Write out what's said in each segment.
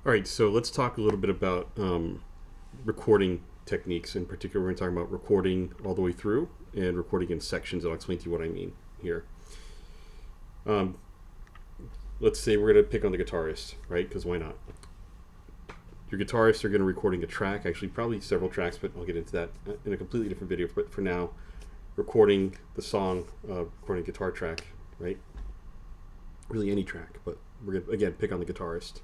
All right, so let's talk a little bit about recording techniques. In particular, we're going to talk about recording all the way through and recording in sections. I'll explain to you what I mean here. Let's say we're going to pick on the guitarist, right? Because why not? Your guitarists are going to be recording a track, actually probably several tracks, but I'll get into that in a completely different video. But for now, recording the song, recording a guitar track, right? Really any track, but we're going to, again, pick on the guitarist.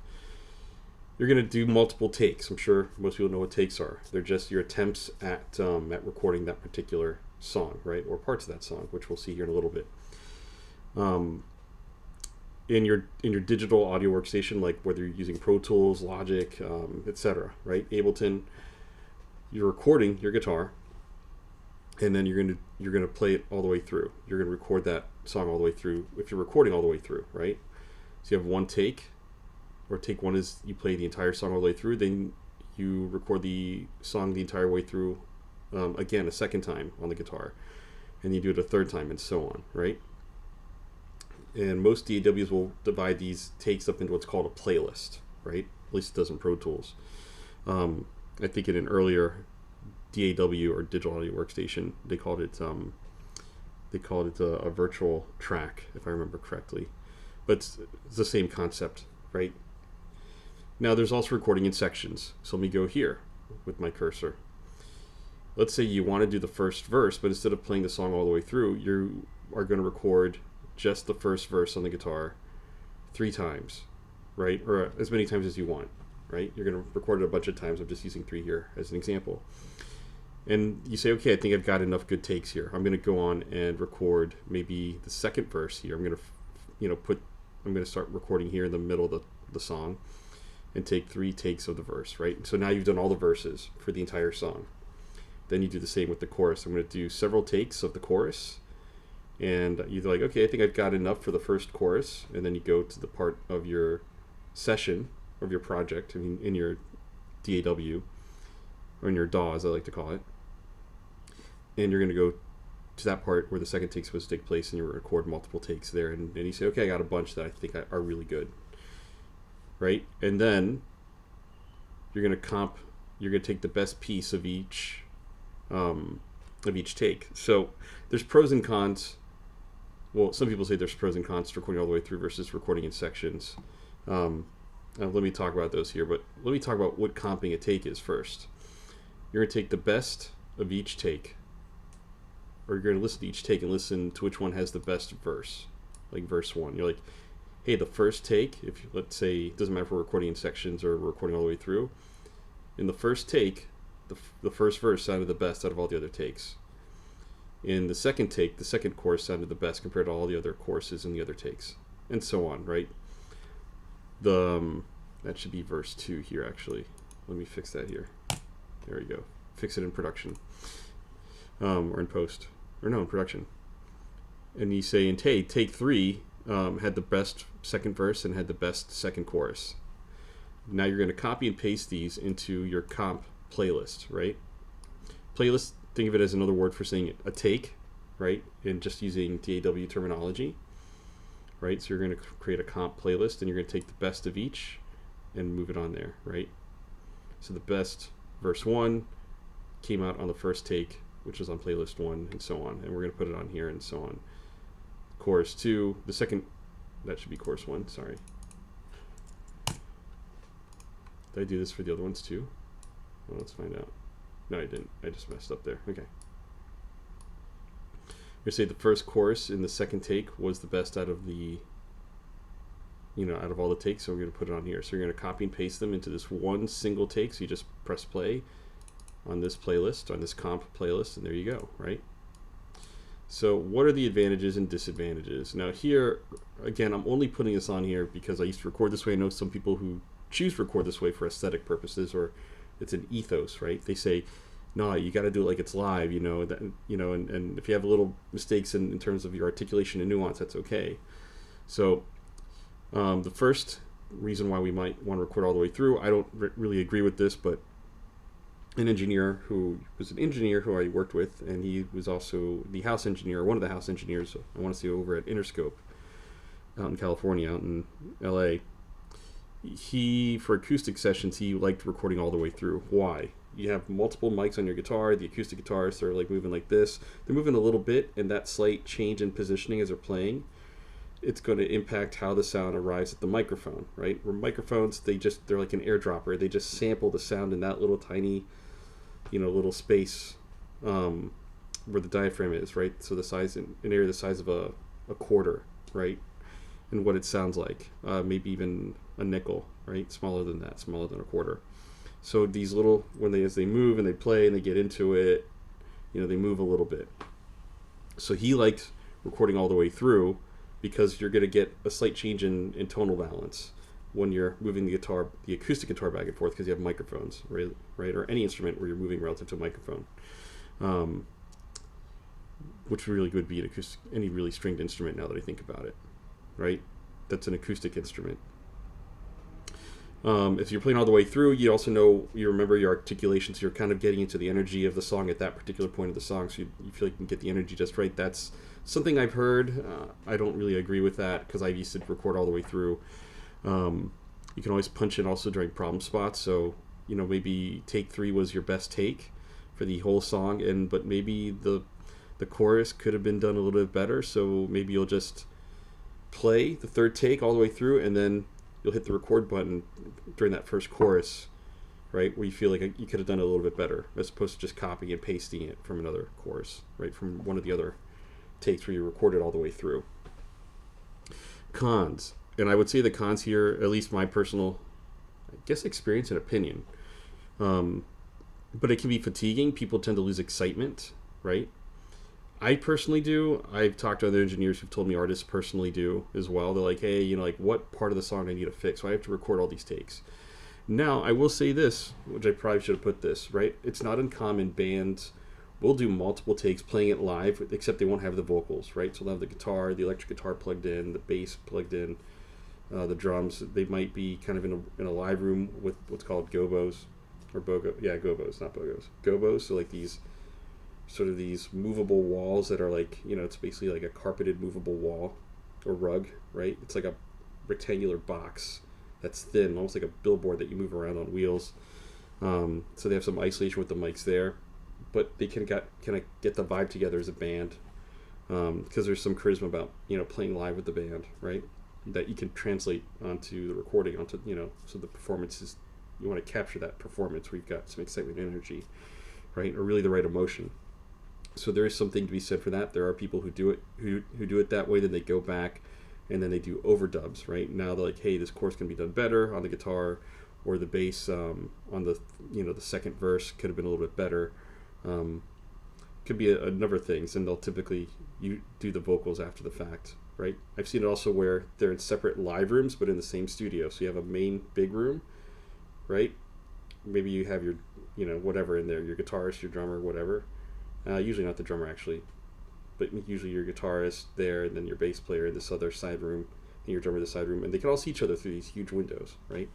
You're going to do multiple takes. I'm sure most people know what takes are. They're just your attempts at recording that particular song, right? Or parts of that song, which we'll see here in a little bit. In your digital audio workstation, like whether you're using Pro Tools, Logic, etc., right? Ableton, you're recording your guitar, and then you're gonna play it all the way through. You're gonna record that song all the way through. If you're recording all the way through, right? So you have one take, or take one is you play the entire song all the way through. Then you record the song the entire way through, again a second time on the guitar, and you do it a third time, and so on, right? And most DAWs will divide these takes up into what's called a playlist, right? At least it does in Pro Tools. I think in an earlier DAW or Digital Audio Workstation, they called it a virtual track, if I remember correctly. But it's the same concept, right? Now there's also recording in sections. So let me go here with my cursor. Let's say you want to do the first verse, but instead of playing the song all the way through, you are going to record just the first verse on the guitar 3 times, right? Or as many times as you want, right? You're going to record it a bunch of times. I'm just using 3 here as an example. And you say, okay, I think I've got enough good takes here. I'm going to go on and record maybe the second verse here. I'm going to start recording here in the middle of the song and take 3 takes of the verse, right? So now you've done all the verses for the entire song. Then you do the same with the chorus. I'm going to do several takes of the chorus. And you're like, okay, I think I've got enough for the first chorus. And then you go to the part of your session, of your project, in your DAW, or in your DAW, as I like to call it. And you're going to go to that part where the second take is supposed to take place, and you record multiple takes there. And you say, okay, I got a bunch that I think are really good, right? And then you're going to take the best piece of each take. So there's pros and cons. Well, some people say there's pros and cons to recording all the way through versus recording in sections. Let me talk about those here, but let me talk about what comping a take is first. You're going to take the best of each take, or you're going to listen to each take and listen to which one has the best verse, like verse 1. You're like, hey, the first take, let's say, it doesn't matter if we're recording in sections or recording all the way through, in the first take, the first verse sounded the best out of all the other takes. In the second take, the second chorus sounded the best compared to all the other choruses in the other takes, and so on, right? That should be verse 2 here, actually. Let me fix that here. There we go. Fix it in production, or in post, or no, in production. And you say in take 3 had the best second verse and had the best second chorus. Now you're going to copy and paste these into your comp playlist, right? Playlist, think of it as another word for saying a take, right? And just using DAW terminology, right? So you're going to create a comp playlist, and you're going to take the best of each and move it on there, right? So the best verse 1 came out on the first take, which is on playlist 1, and so on. And we're going to put it on here, and so on. Chorus 2, the second, that should be chorus 1, sorry. Did I do this for the other ones too? Well, let's find out. No, I didn't. I just messed up there. Okay. We're going to say the first chorus in the second take was the best out of out of all the takes, so we're going to put it on here. So you're going to copy and paste them into this one single take, so you just press play on this playlist, on this comp playlist, and there you go, right? So what are the advantages and disadvantages? Now here, again, I'm only putting this on here because I used to record this way. I know some people who choose to record this way for aesthetic purposes, or it's an ethos, right? They say, no, you got to do it like it's live, and if you have little mistakes in terms of your articulation and nuance, that's okay. So the first reason why we might want to record all the way through, I don't really agree with this, but an engineer who I worked with, and he was also the house engineer, one of the house engineers, I want to say over at Interscope out in California, out in LA. for acoustic sessions, he liked recording all the way through. Why? You have multiple mics on your guitar. The acoustic guitarists are like moving like this. They're moving a little bit, and that slight change in positioning as they're playing, it's going to impact how the sound arrives at the microphone, right? Where microphones, they're like an airdropper. They just sample the sound in that little tiny, little space where the diaphragm is, right? So the size, an area the size of a quarter, right? And what it sounds like, maybe even a nickel, right? Smaller than that, smaller than a quarter. So these little, as they move and they play and they get into it, they move a little bit. So he liked recording all the way through, because you're going to get a slight change in tonal balance when you're moving the acoustic guitar back and forth, because you have microphones, right? Or any instrument where you're moving relative to a microphone, which really would be any really stringed instrument now that I think about it, right? That's an acoustic instrument. If you're playing all the way through, you remember your articulation, so you're kind of getting into the energy of the song at that particular point of the song, so you feel like you can get the energy just right. That's something I've heard. I don't really agree with that, because I used to record all the way through. You can always punch in also during problem spots, so maybe take 3 was your best take for the whole song, but maybe the chorus could have been done a little bit better, so maybe you'll just play the 3rd take all the way through, and then you'll hit the record button during that first chorus, right, where you feel like you could have done it a little bit better, as opposed to just copying and pasting it from another chorus, right, from one of the other takes where you record it all the way through. Cons. And I would say the cons here, at least my personal, experience and opinion, but it can be fatiguing. People tend to lose excitement, right? I personally do. I've talked to other engineers who've told me artists personally do as well. They're like, hey, what part of the song do I need to fix? So I have to record all these takes. Now, I will say this, which I probably should have put this, right? It's not uncommon. Bands will do multiple takes playing it live, except they won't have the vocals, right? So they'll have the guitar, the electric guitar plugged in, the bass plugged in, the drums. They might be kind of in a live room with what's called gobos, or gobos, not bogos. Gobos, so like these movable walls that are like, it's basically like a carpeted movable wall or rug, right? It's like a rectangular box that's thin, almost like a billboard that you move around on wheels. So they have some isolation with the mics there, but they can get the vibe together as a band, because there's some charisma about playing live with the band, right? That you can translate onto the recording, so the performance is, you want to capture that performance where you've got some excitement and energy, right? Or really the right emotion. So there is something to be said for that. There are people who do it that way. Then they go back and then they do overdubs, right? Now they're like, hey, this chorus can be done better on the guitar, or the bass on the the second verse could have been a little bit better. Could be a number of things, and they'll typically do the vocals after the fact, right? I've seen it also where they're in separate live rooms but in the same studio. So you have a main big room, right? Maybe you have your whatever in there, your guitarist, your drummer, whatever. Usually not the drummer, actually, but usually your guitarist there, and then your bass player in this other side room, and your drummer in the side room, and they can all see each other through these huge windows, right?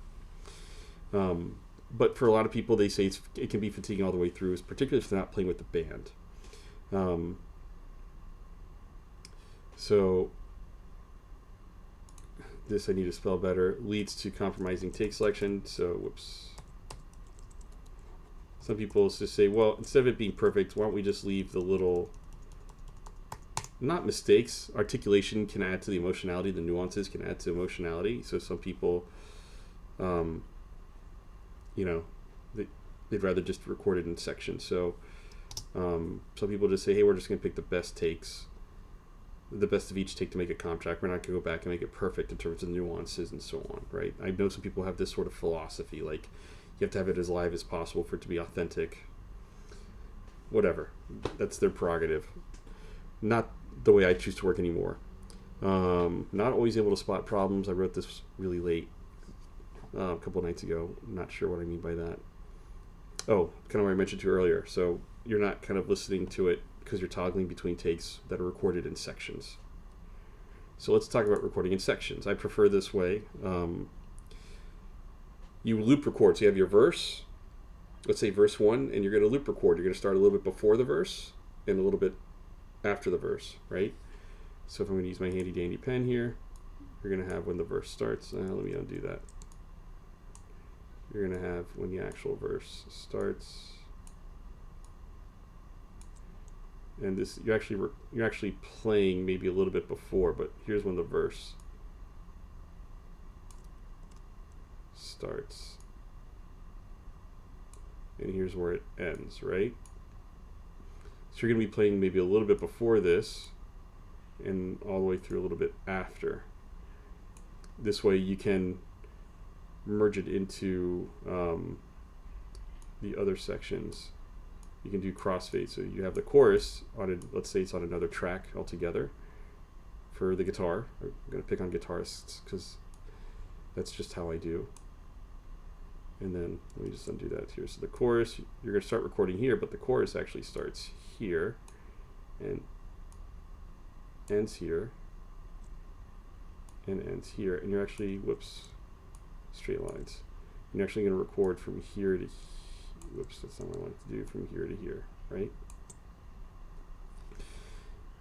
But for a lot of people, they say it can be fatiguing all the way through, particularly if they're not playing with the band. So this I need to spell better, leads to compromising take selection. So, whoops. Some people just say, well, instead of it being perfect, why don't we just leave the little, not mistakes, articulation can add to the emotionality, the nuances can add to emotionality. So some people, they'd rather just record it in sections. So some people just say, hey, we're just going to pick the best takes, the best of each take to make a contract. We're not going to go back and make it perfect in terms of nuances and so on, right? I know some people have this sort of philosophy, like, you have to have it as live as possible for it to be authentic. Whatever. That's their prerogative. Not the way I choose to work anymore. Not always able to spot problems. I wrote this really late, a couple of nights ago. Not sure what I mean by that. Oh, kind of what I mentioned to you earlier. So you're not kind of listening to it because you're toggling between takes that are recorded in sections. So let's talk about recording in sections. I prefer this way. You loop record. So you have your verse, let's say verse 1, and you're going to loop record. You're going to start a little bit before the verse and a little bit after the verse, right? So if I'm going to use my handy dandy pen here, you're going to have when the verse starts. Let me undo that. you're going to have when the actual verse starts. And this, you're actually playing maybe a little bit before, but here's when the verse starts. And here's where it ends, right? So you're going to be playing maybe a little bit before this and all the way through a little bit after. This way you can merge it into the other sections. You can do crossfade. So you have the chorus on let's say it's on another track altogether for the guitar. I'm going to pick on guitarists because that's just how I do. And then let me just undo that here. So the chorus, you're going to start recording here, but the chorus actually starts here and ends here and ends here. And you're actually, whoops, straight lines. You're actually going to record from here to, whoops, that's not what I want to do, from here to here, right?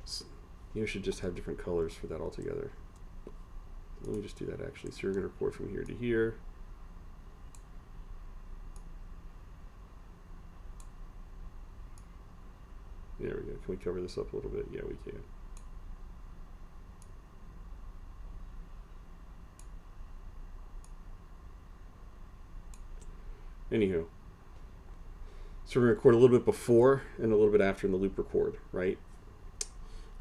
So you should just have different colors for that altogether. Let me just do that actually. So you're going to record from here to here. There we go. Can we cover this up a little bit? Yeah, we can. Anywho, so we're going to record a little bit before and a little bit after in the loop record, right?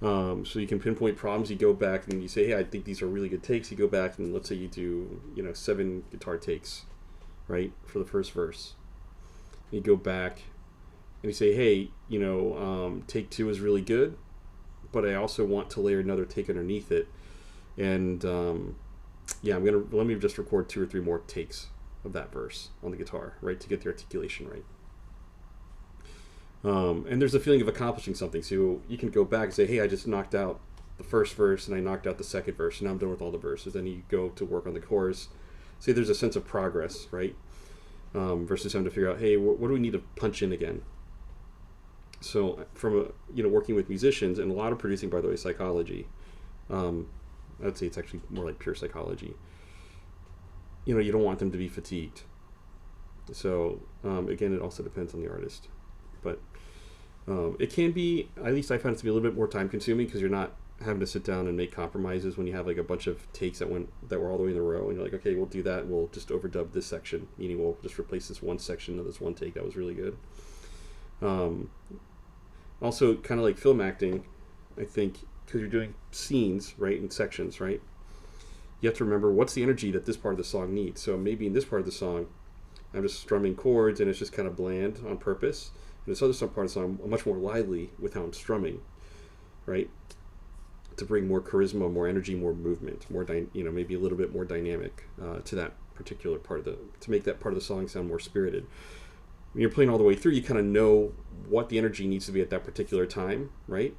So you can pinpoint problems. You go back and you say, hey, I think these are really good takes. You go back and let's say you do, 7 guitar takes, right, for the first verse. You go back and you say, hey, take 2 is really good, but I also want to layer another take underneath it. And yeah, let me just record 2 or 3 more takes of that verse on the guitar, right, to get the articulation right. And there's a feeling of accomplishing something. So you can go back and say, hey, I just knocked out the first verse and I knocked out the second verse, and now I'm done with all the verses. Then you go to work on the chorus. See, there's a sense of progress, right? Versus having to figure out, hey, what do we need to punch in again? So from working with musicians, and a lot of producing, by the way, psychology. I'd say it's actually more like pure psychology. You don't want them to be fatigued. So again, it also depends on the artist. But it can be, at least I found it to be a little bit more time consuming because you're not having to sit down and make compromises when you have like a bunch of takes that were all the way in a row, and you're like, okay, we'll do that, and we'll just overdub this section, meaning we'll just replace this one section of this one take that was really good. Also, kind of like film acting, I think, because you're doing scenes, right, in sections, right? You have to remember what's the energy that this part of the song needs. So maybe in this part of the song, I'm just strumming chords and it's just kind of bland on purpose. And this other part of the song, I'm much more lively with how I'm strumming, right? To bring more charisma, more energy, more movement, more maybe a little bit more dynamic to that particular part of to make that part of the song sound more spirited. When you're playing all the way through, you kind of know what the energy needs to be at that particular time, right?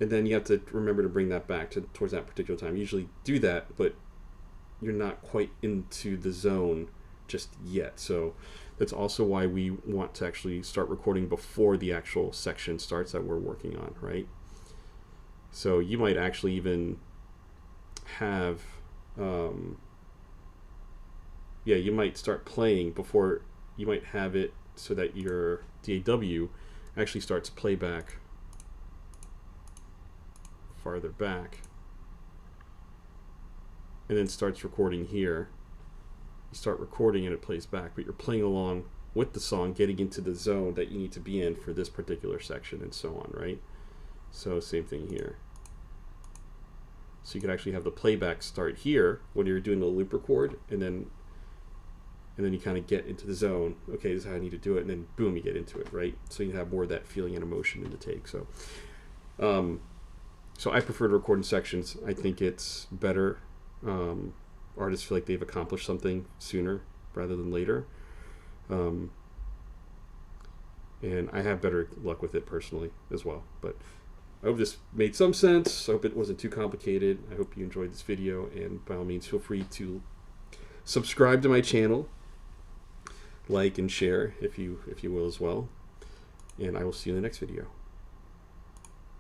And then you have to remember to bring that back towards that particular time. You usually do that, but you're not quite into the zone just yet. So that's also why we want to actually start recording before the actual section starts that we're working on, right? So you might actually even have, you might start playing before, you might have it so that your DAW actually starts playback farther back and then starts recording here. You start recording and it plays back, but you're playing along with the song, getting into the zone that you need to be in for this particular section and so on, right? So same thing here. So you could actually have the playback start here when you're doing the loop record, and then you kind of get into the zone. Okay, this is how I need to do it, and then boom, you get into it, right? So you have more of that feeling and emotion in the take. So so I prefer to record in sections. I think it's better. Artists feel like they've accomplished something sooner rather than later. And I have better luck with it personally as well. But I hope this made some sense. I hope it wasn't too complicated. I hope you enjoyed this video, and by all means feel free to subscribe to my channel, like and share if you will as well. And I will see you in the next video.